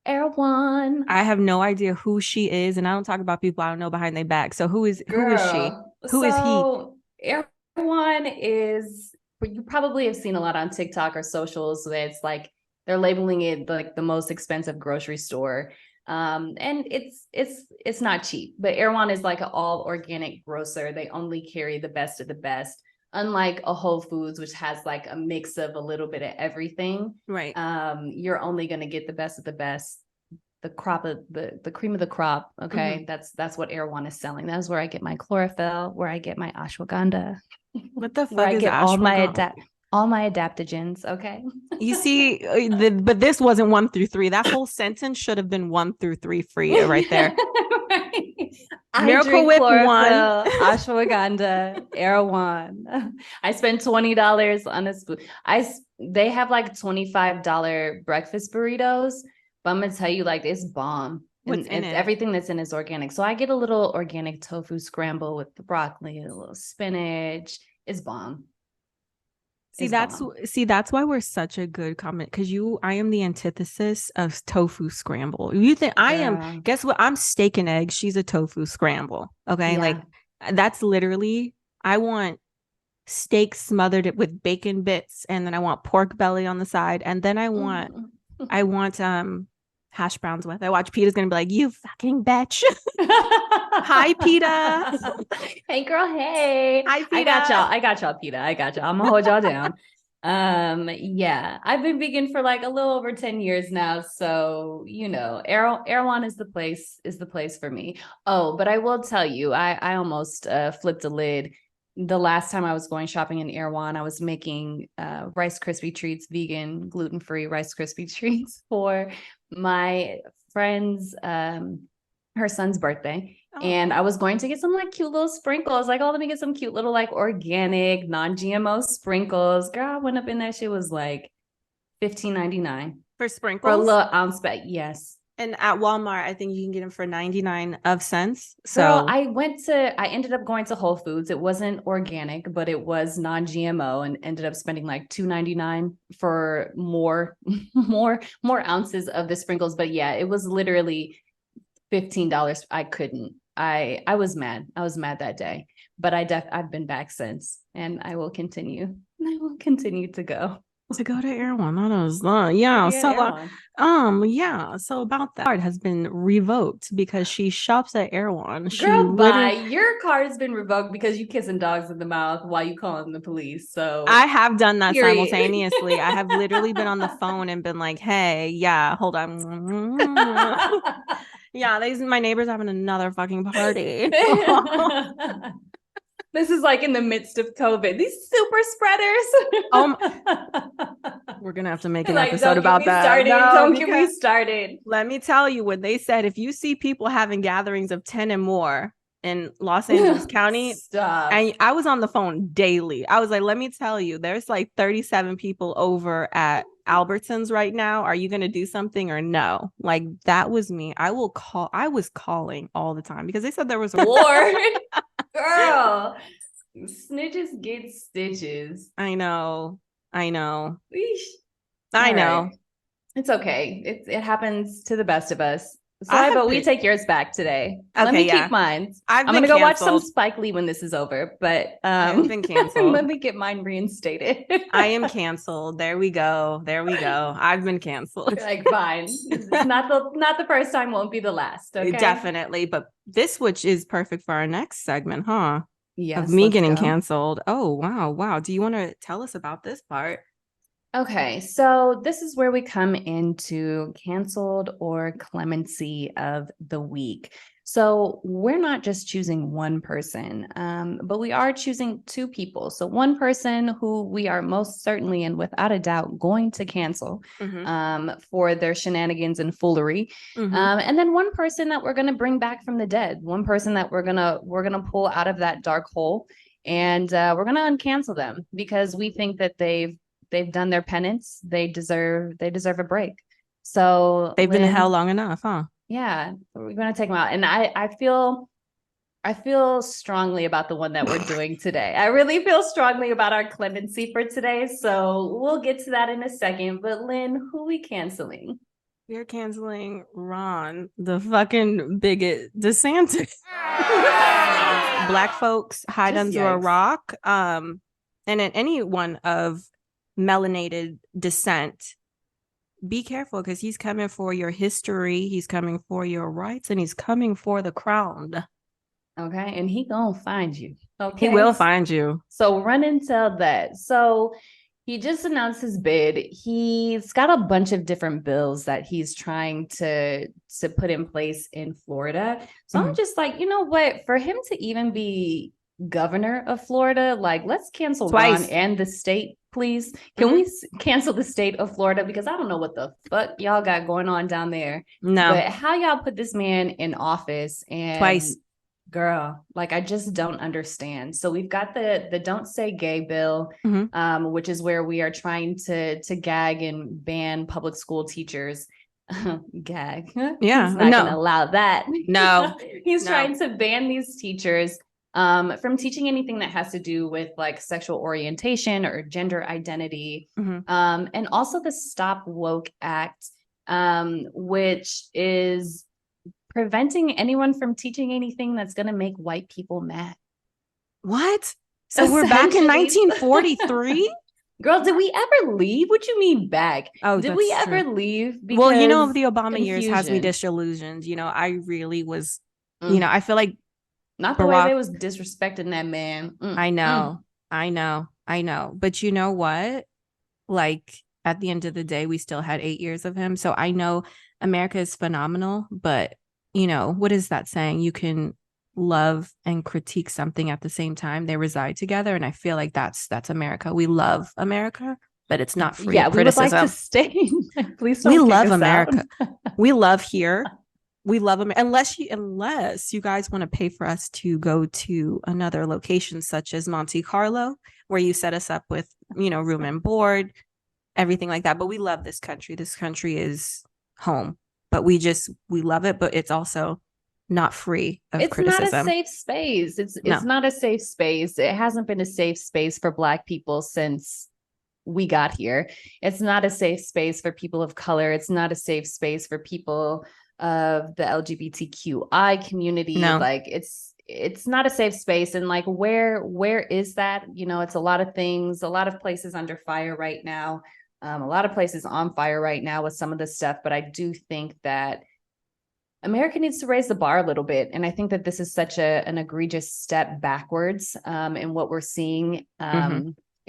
Erewhon. I have no idea who she is, and I don't talk about people I don't know behind their back. So who is she? Who is he? Erewhon is, you probably have seen a lot on TikTok or socials. It's like they're labeling it like the most expensive grocery store. And it's not cheap, but Erewhon is like an all organic grocer. They only carry the best of the best, unlike a Whole Foods, which has like a mix of a little bit of everything. Right. You're only going to get the best of the best, the crop of the cream of the crop. Okay. That's what Erewhon is selling. That's where I get my chlorophyll, where I get my ashwagandha. What the fuck is ashwagandha? All my adaptogens. Okay. You see, but this wasn't 1 through 3. That whole sentence should have been 1 through 3 for you right there. Right. Miracle Whip 1, ashwagandha, Erewhon. I spent $20 on a spoon. They have like $25 breakfast burritos, but I'm gonna tell you, like, it's bomb. What's in it? Everything that's in is organic. So I get a little organic tofu scramble with the broccoli, a little spinach. It's bomb. That's why we're such a good comment, because I am the antithesis of tofu scramble. You think I am? Guess what? I'm steak and eggs. She's a tofu scramble. Okay, like that's literally. I want steak smothered with bacon bits, and then I want pork belly on the side, and then I want hash browns with. I watch Peter's gonna be like, "You fucking bitch." Hi, Peter. Hey, girl. Hey. Hi, Peter. I got y'all, Peter. I got y'all. I'm gonna hold y'all down. Yeah, I've been vegan for like a little over 10 years now. So, you know, Erewhon is the place for me. Oh, but I will tell you, I almost flipped a lid. The last time I was going shopping in Erewhon, I was making Rice Krispie treats, vegan, gluten-free Rice Krispie treats for my friend's her son's birthday. Oh. And I was going to get some like cute little sprinkles. Like, oh, let me get some cute little like organic, non-GMO sprinkles. Girl, I went up in there. She was like $15.99 for sprinkles. For a little ounce bag. Yes. And at Walmart, I think you can get them for 99 cents. So girl, I ended up going to Whole Foods. It wasn't organic, but it was non-GMO, and ended up spending like $2.99 for more ounces of the sprinkles. But yeah, it was literally $15. I couldn't. I was mad. I was mad that day, but I've been back since, and I will continue. I will continue to go to Erewhon. That was yeah. So So about that, card has been revoked because she shops at Erewhon. Girl, bye. Your card has been revoked because you kissing dogs in the mouth while you calling the police. So I have done that simultaneously. I have literally been on the phone and been like, "Hey, yeah, hold on." Yeah, my neighbor's having another fucking party. This is like in the midst of COVID. These super spreaders. We're gonna have to make an like, episode about that. Started. No, don't get me started. Let me tell you, when they said if you see people having gatherings of 10 and more in Los Angeles County, Stop. And I was on the phone daily. I was like, let me tell you, there's like 37 people over at Albertsons right now. Are you going to do something or no? Like, that was me. I was calling all the time because they said there was a war. Girl, snitches get stitches. I know. Eesh. I know. Right. It's okay. It happens to the best of us. Sorry, but we take yours back today. Okay, let me keep mine. I'm gonna go watch some Spike Lee when this is over. But I've been canceled. let me get mine reinstated. I am canceled. There we go. I've been canceled. Like, fine. It's not the first time, won't be the last. Okay, definitely. But this switch is perfect for our next segment, huh? Yes, of me getting canceled. Oh, wow. Do you want to tell us about this part? Okay, so this is where we come into canceled or clemency of the week. So we're not just choosing one person, but we are choosing two people. So one person who we are most certainly and without a doubt going to cancel for their shenanigans and foolery, and then one person that we're going to bring back from the dead. One person that we're gonna pull out of that dark hole, and we're gonna uncancel them because we think that they've done their penance. They deserve a break. So they've been in hell long enough, huh? Yeah, we're gonna take them out. And I feel strongly about the one that we're doing today. I really feel strongly about our clemency for today. So we'll get to that in a second. But Lynn, who we canceling? We're canceling Ron, the fucking bigot DeSantis. Black folks hide under a rock. And in anyone of melanated descent, be careful because he's coming for your history, he's coming for your rights, and he's coming for the crown. Okay, and he gonna find you. Okay, he will find you. So run and tell that. So he just announced his bid. He's got a bunch of different bills that he's trying to put in place in Florida. So I'm just like, you know what, for him to even be governor of Florida, like, let's cancel Ron and the state, please. Can we cancel the state of Florida? Because I don't know what the fuck y'all got going on down there. No. But how y'all put this man in office and girl, like, I just don't understand. So we've got the Don't Say Gay bill, which is where we are trying to gag and ban public school teachers. Gag. Yeah. He's not gonna allow that. No. He's trying to ban these teachers from teaching anything that has to do with like sexual orientation or gender identity. And also the Stop Woke Act, which is preventing anyone from teaching anything that's going to make white people mad. What? So we're back in 1943? Girl, did we ever leave? What you mean back? Oh, did we ever leave? Well, you know, the Obama years has me disillusioned. You know, I really was, you know, I feel like not the way they was disrespecting that man. I know. But you know what? Like, at the end of the day, we still had 8 years of him. So I know America is phenomenal, but you know, what is that saying? You can love and critique something at the same time. They reside together. And I feel like that's America. We love America, but it's not free of criticism. We would like to stay. Please don't we love America. We love here. We love them unless you guys want to pay for us to go to another location such as Monte Carlo, where you set us up with, you know, room and board, everything like that. But we love this country. This country is home, but we love it. But it's also not free of criticism. It's not a safe space. It's not a safe space. It hasn't been a safe space for Black people since we got here. It's not a safe space for people of color. It's not a safe space for people of the LGBTQI community. No. Like it's not a safe space. And like, where is that? You know, it's a lot of things, a lot of places under fire right now. A lot of places on fire right now with some of this stuff. But I do think that America needs to raise the bar a little bit. And I think that this is such an egregious step backwards in what we're seeing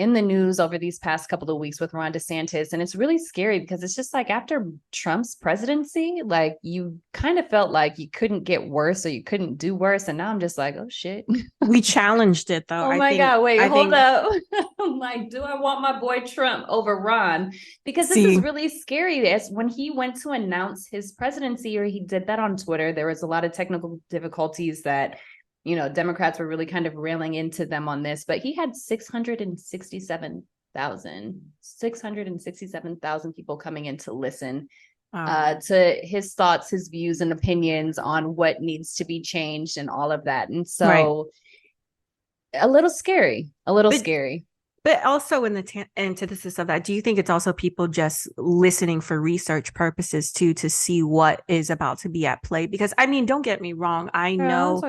in the news over these past couple of weeks with Ron DeSantis. And it's really scary because it's just like after Trump's presidency, like you kind of felt like you couldn't get worse or you couldn't do worse. And now I'm just like, oh shit. We challenged it though. Oh my God, wait, hold up. I'm like, do I want my boy Trump over Ron? Because this is really scary. As when he went to announce his presidency, or he did that on Twitter, there was a lot of technical difficulties that, you know, Democrats were really kind of railing into them on this, but he had 667,000 people coming in to listen to his thoughts, his views and opinions on what needs to be changed and all of that. And so a little scary. But also in the antithesis of that, do you think it's also people just listening for research purposes too, to see what is about to be at play? Because I mean, don't get me wrong. I know.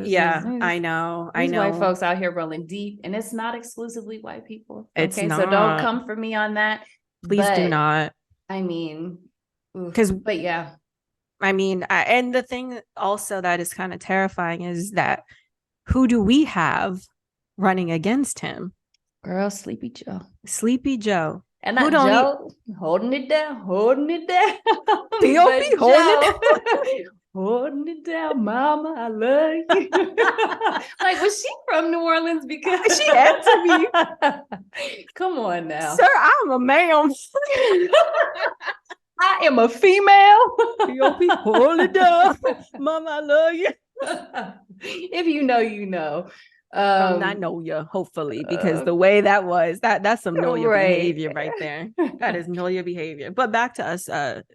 Yeah, I know. These white folks out here rolling deep, and it's not exclusively white people. It's okay, not. So don't come for me on that. Please do not. I mean, but yeah. I mean, and the thing also that is kind of terrifying is that who do we have running against him? Girl, Sleepy Joe. And that Joe holding it down. P.O.P. holding it down, mama, I love you. Like, was she from New Orleans? Because she had to be. Come on now. Sir, I'm a ma'am. I am a female. P.O.P. hold it down. Mama, I love you. If you know, you know. I know you, hopefully, because the way that was, that's some know your behavior right there. That is know your behavior. But back to us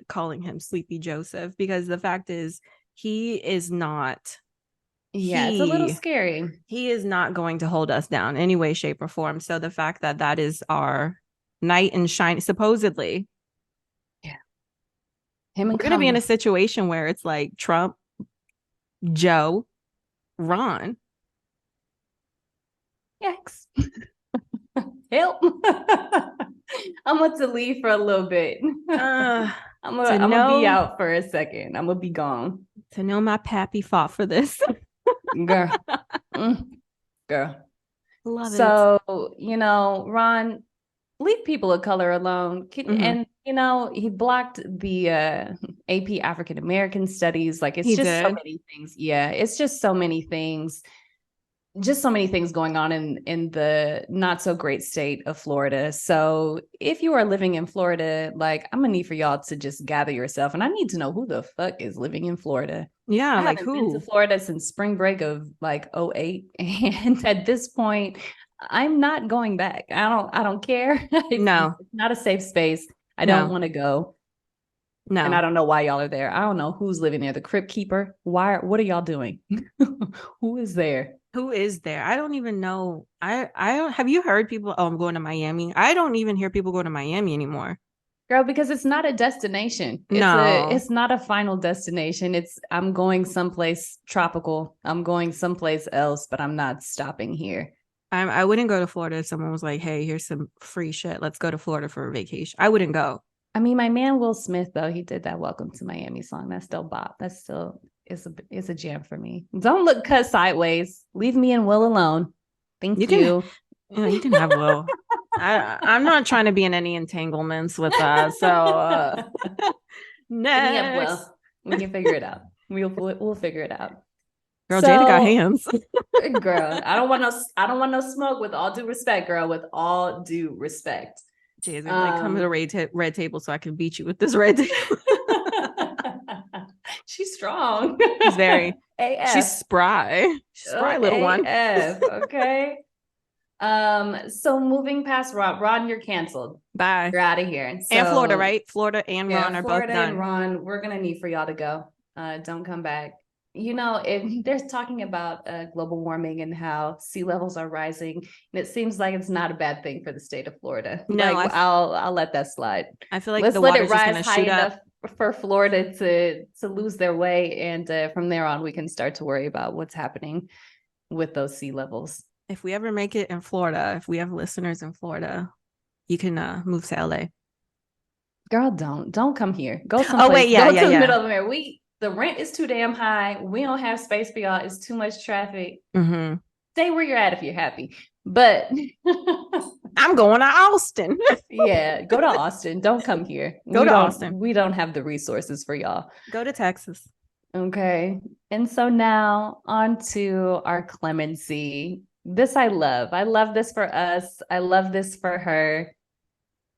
calling him Sleepy Joseph, because the fact is he is not. It's a little scary. He is not going to hold us down any way, shape, or form. So the fact that is our knight in shining, supposedly. Yeah. We're going to be in a situation where it's like Trump, Joe, Ron. Yikes. Help. I'm going to leave for a little bit. I'm gonna be out for a second. I'm gonna be gone. To know my pappy fought for this. Girl. Girl. Love it. So, you know, Ron, leave people of color alone. And, you know, he blocked the AP African American Studies. Like, it's so many things. Yeah, it's just so many things. Just so many things going on in the not so great state of Florida. So if you are living in Florida, like, I'm gonna need for y'all to just gather yourself, and I need to know who the fuck is living in Florida. Yeah, I haven't been to Florida since spring break of like 2008, and at this point, I'm not going back. I don't care. It's not a safe space. I don't want to go. No, and I don't know why y'all are there. I don't know who's living there. The crypt keeper. What are y'all doing? Who is there? Who is there? I don't even know. I don't. Have you heard people? Oh, I'm going to Miami. I don't even hear people go to Miami anymore. Girl, because it's not a destination. It's not a final destination. I'm going someplace tropical. I'm going someplace else, but I'm not stopping here. I wouldn't go to Florida if someone was like, hey, here's some free shit. Let's go to Florida for a vacation. I wouldn't go. I mean, my man Will Smith, though, he did that Welcome to Miami song. That's still bop. That's still is a jam for me. Don't look cut sideways. Leave me and Will alone. Thank you. You can have Will. I'm not trying to be in any entanglements with that. So next. We can figure it out. We'll figure it out. Girl, Jada got hands. Girl, I don't want no smoke. With all due respect, girl. With all due respect. Jada's like, come to the red table so I can beat you with this red table. She's strong. She's very AF. She's spry. She's spry, little one. Okay. So moving past Ron, you're canceled. Bye. You're out of here. So, and Florida, right? Florida and Ron are both done. Florida and Ron, we're gonna need for y'all to go. Don't come back. You know, if they're talking about global warming and how sea levels are rising, and it seems like it's not a bad thing for the state of Florida. No, like, I'll let that slide. I feel like let's the let water's it rise just gonna high shoot enough up for Florida to lose their way, and from there on, we can start to worry about what's happening with those sea levels. If we ever make it in Florida, if we have listeners in Florida, you can move to LA. Girl, don't come here. Go someplace. Oh wait, go to the middle of America. The rent is too damn high. We don't have space for y'all. It's too much traffic. Mm-hmm. Stay where you're at if you're happy. But I'm going to Austin. yeah, go to Austin. Don't come here. Go to Austin. We don't have the resources for y'all. Go to Texas. Okay. And so now on to our clemency. This I love. I love this for us. I love this for her.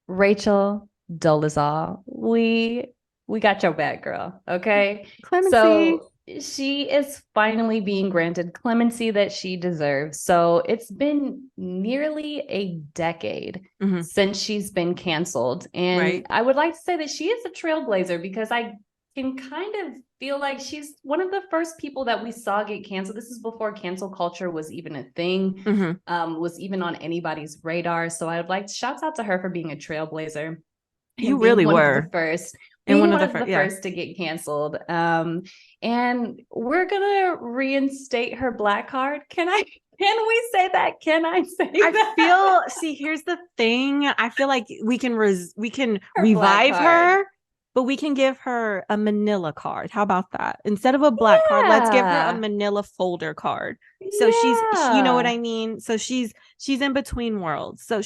Rachel Dolezal. We got your back, girl. Okay. Clemency. So she is finally being granted clemency that she deserves. So it's been nearly a decade since she's been canceled. And I would like to say that she is a trailblazer because I can kind of feel like she's one of the first people that we saw get canceled. This is before cancel culture was even a thing, was even on anybody's radar. So I would like to shout out to her for being a trailblazer. You really were the first. And one of the first to get canceled. And we're gonna reinstate her black card. Can we say that? Can I say that? See, here's the thing. I feel like we can revive her, but we can give her a manila card. How about that? Instead of a black card, let's give her a manila folder card. So she's, you know what I mean? So she's in between worlds. So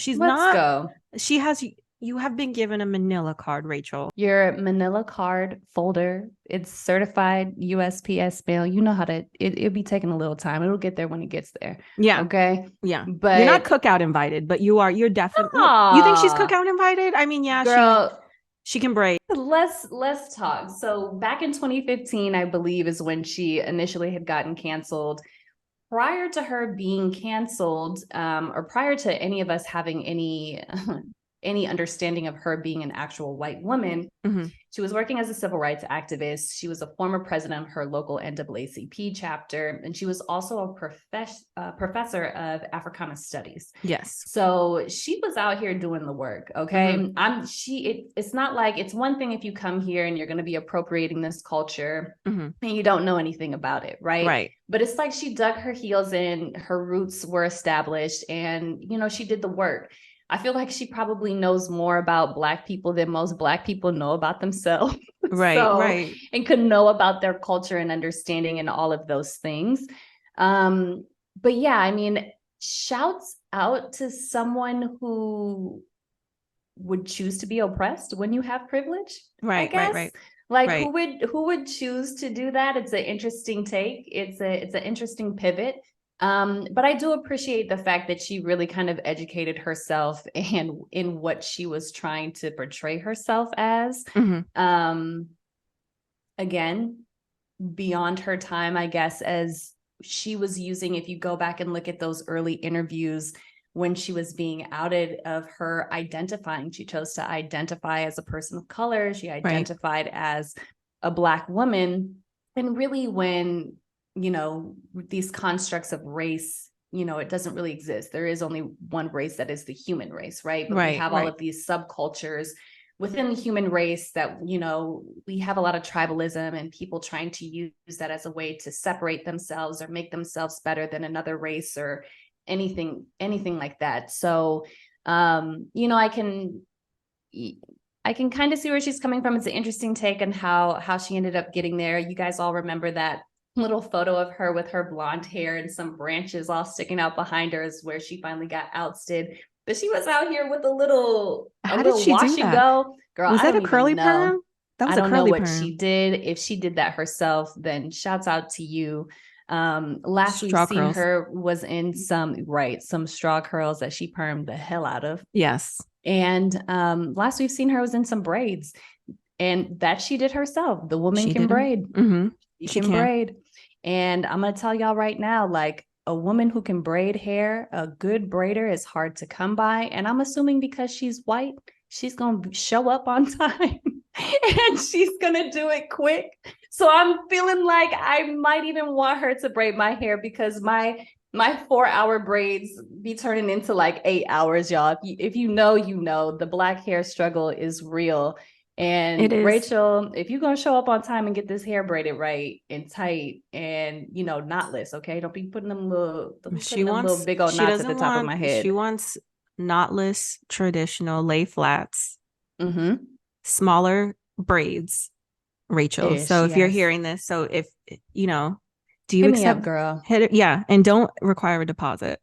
you have been given a manila card, Rachel. Your manila card folder, it's certified USPS mail. You know how to, it'll be taking a little time. It'll get there when it gets there. Yeah. Okay. Yeah. But you're not cookout invited, but you're definitely, you think she's cookout invited? I mean, yeah, girl, she can braid. Let's talk. So back in 2015, I believe is when she initially had gotten canceled. Prior to her being canceled, or prior to any of us having any understanding of her being an actual white woman. She was working as a civil rights activist. She was a former president of her local NAACP chapter, and she was also a professor of Africana Studies. Yes. So she was out here doing the work. Okay. It's not like, it's one thing if you come here and you're going to be appropriating this culture and you don't know anything about it. Right. But it's like she dug her heels in, her roots were established, and, she did the work. I feel like she probably knows more about Black people than most Black people know about themselves. Right. And could know about their culture and understanding and all of those things. But yeah, I mean, shouts out to someone who would choose to be oppressed when you have privilege. Right. Like who would choose to do that? It's an interesting take. It's an interesting pivot. But I do appreciate the fact that she really kind of educated herself and in what she was trying to portray herself as. Again, beyond her time, I guess, as she was using, if you go back and look at those early interviews when she was being outed of her identifying, she chose to identify as a person of color. She identified as a Black woman. And really when these constructs of race, it doesn't really exist. There is only one race that is the human race, right? But we have all of these subcultures within the human race that, we have a lot of tribalism and people trying to use that as a way to separate themselves or make themselves better than another race or anything like that. So, I can kind of see where she's coming from. It's an interesting take on how she ended up getting there. You guys all remember that little photo of her with her blonde hair and some branches all sticking out behind her is where she finally got ousted. But she was out here with a little wash and go. Girl, was that a curly perm? That was I don't know what she did. If she did that herself, then shouts out to you. Last we've seen her was in some straw curls that she permed the hell out of. Yes. And last we've seen her was in some braids, and that she did herself. The woman can braid. She can braid. And I'm going to tell y'all right now, like, a woman who can braid hair, a good braider, is hard to come by. And I'm assuming because she's white, she's going to show up on time and she's going to do it quick. So I'm feeling like I might even want her to braid my hair, because my 4-hour braids be turning into like 8 hours, y'all. If you know, the Black hair struggle is real. And Rachel, if you're going to show up on time and get this hair braided right and tight and, knotless, okay? Don't be putting them little big old knots at the top of my head. She wants knotless, traditional lay flats, smaller braids, Rachel. So if you're hearing this, do you accept, girl? And don't require a deposit.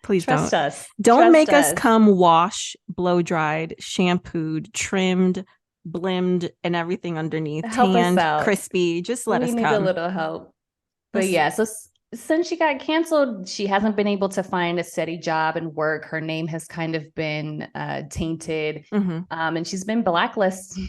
Please Trust don't. us. Don't Trust make us us. come wash, blow dried, shampooed, trimmed, blimmed, and everything underneath. Help us Tanned, out. crispy. Just let We us need a come. little help. But Let's, yeah, so since she got canceled, she hasn't been able to find a steady job and work. Her name has kind of been tainted, and she's been blacklisted.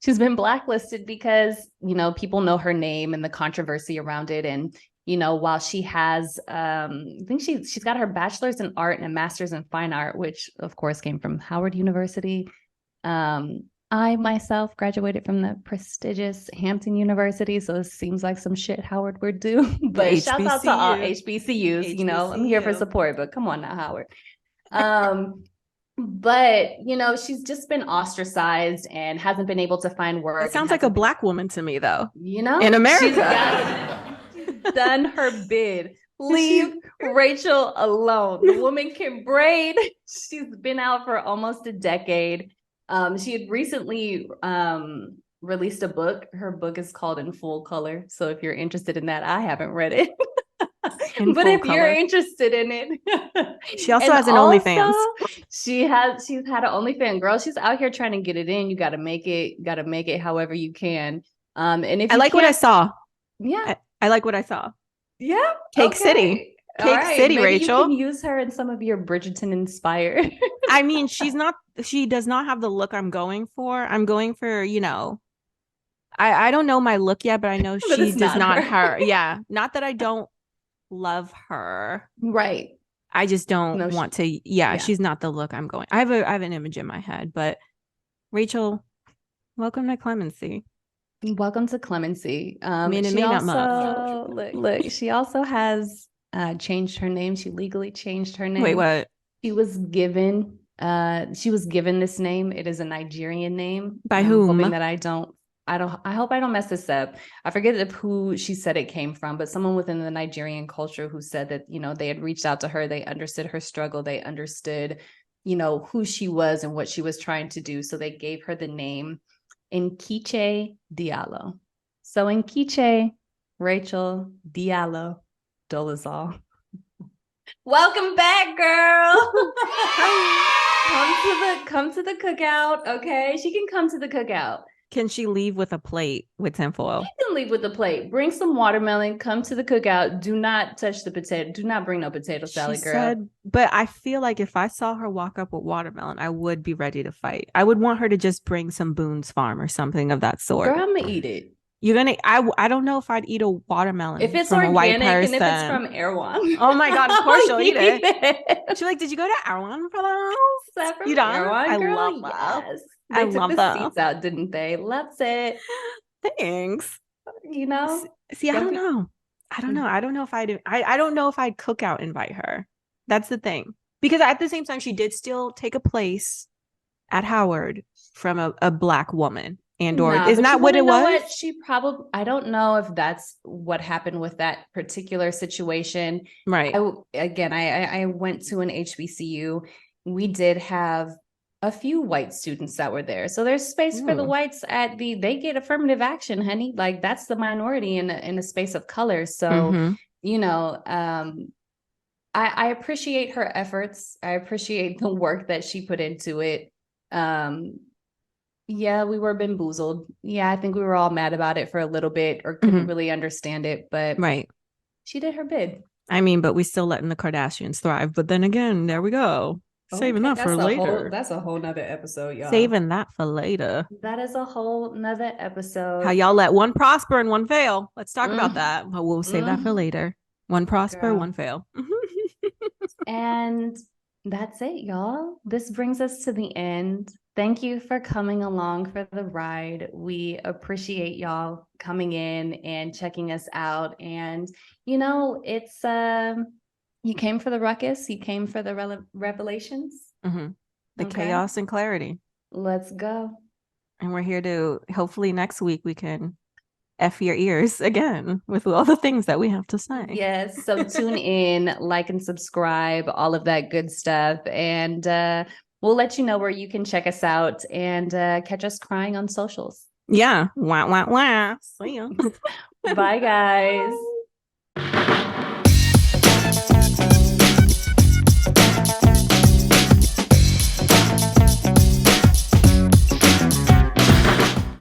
She's been blacklisted because people know her name and the controversy around it. And while she has, I think she's got her bachelor's in art and a master's in fine art, which of course came from Howard University. I myself graduated from the prestigious Hampton University, so it seems like some shit Howard would do. But shout out to all HBCUs. I'm here for support, but come on now, Howard. But she's just been ostracized and hasn't been able to find work. It sounds like a Black woman to me, though. In America, she's done her bid. Leave Rachel alone. The woman can braid. She's been out for almost a decade. She had recently released a book. Her book is called In Full Color. So if you're interested in that, I haven't read it. But if you're interested in it, she also has an OnlyFans. She's had an OnlyFans. Girl, she's out here trying to get it in. You got to make it however you can. And if I like what I saw. Yeah, I like what I saw. Yeah, Cake City. Cake City, maybe Rachel. You can use her in some of your Bridgerton inspired. I mean, she does not have the look I'm going for. I'm going for, I don't know my look yet, but I know she does not her. Yeah. Not that I don't love her. Right. I just don't want to. Yeah, she's not the look I'm going. I have an image in my head, but Rachel, welcome to Clemency. Welcome to Clemency. I mean, it may not much. Look, she also has changed her name. She legally changed her name. Wait, what? She was given this name. It is a Nigerian name. By whom? Hoping that I hope I don't mess this up. I forget who she said it came from, but someone within the Nigerian culture who said that, they had reached out to her. They understood her struggle. They understood, who she was and what she was trying to do. So they gave her the name Nkechi Diallo. So Nkechi Rachel Diallo Dolezal. Welcome back, girl. Come to the cookout, okay? She can come to the cookout. Can she leave with a plate with tinfoil? She can leave with a plate. Bring some watermelon. Come to the cookout. Do not touch the potato. Do not bring no potato salad, girl. But I feel like if I saw her walk up with watermelon, I would be ready to fight. I would want her to just bring some Boone's Farm or something of that sort. Girl, I'm gonna eat it. You're gonna. I don't know if I'd eat a watermelon if it's from organic a white person. And if it's from Erewhon. Oh my god! Of course she'll eat it. She's like, "Did you go to Erewhon for those? You don't? Erewhon, I girl? love that. Yes. They took the seats out, didn't they? Loves it. Thanks. See, I don't know. I don't know if I don't know if I'd cook out invite her. That's the thing. Because at the same time, she did still take a place at Howard from a Black woman. Isn't that what it was? I don't know if that's what happened with that particular situation. Right. I went to an HBCU. We did have a few white students that were there. So there's space for the whites they get affirmative action, honey. Like that's the minority in a space of color. So, I appreciate her efforts. I appreciate the work that she put into it. Yeah, we were bamboozled. Yeah, I think we were all mad about it for a little bit or couldn't really understand it, but she did her bid. I mean, but we still letting the Kardashians thrive. But then again, there we go. Saving that for later. That's a whole nother episode, y'all. Saving that for later. That is a whole nother episode. How y'all let one prosper and one fail. Let's talk about that. But we'll save that for later. One prosper, one fail. And that's it, y'all. This brings us to the end. Thank you for coming along for the ride. We appreciate y'all coming in and checking us out. And, it's... you came for the ruckus. You came for the revelations. The chaos and clarity. Let's go. And we're here to, hopefully next week we can F your ears again with all the things that we have to say. Yes. So tune in, like and subscribe, all of that good stuff. And we'll let you know where you can check us out and catch us crying on socials. Yeah. Wah, wah, wah. See ya. Bye, guys.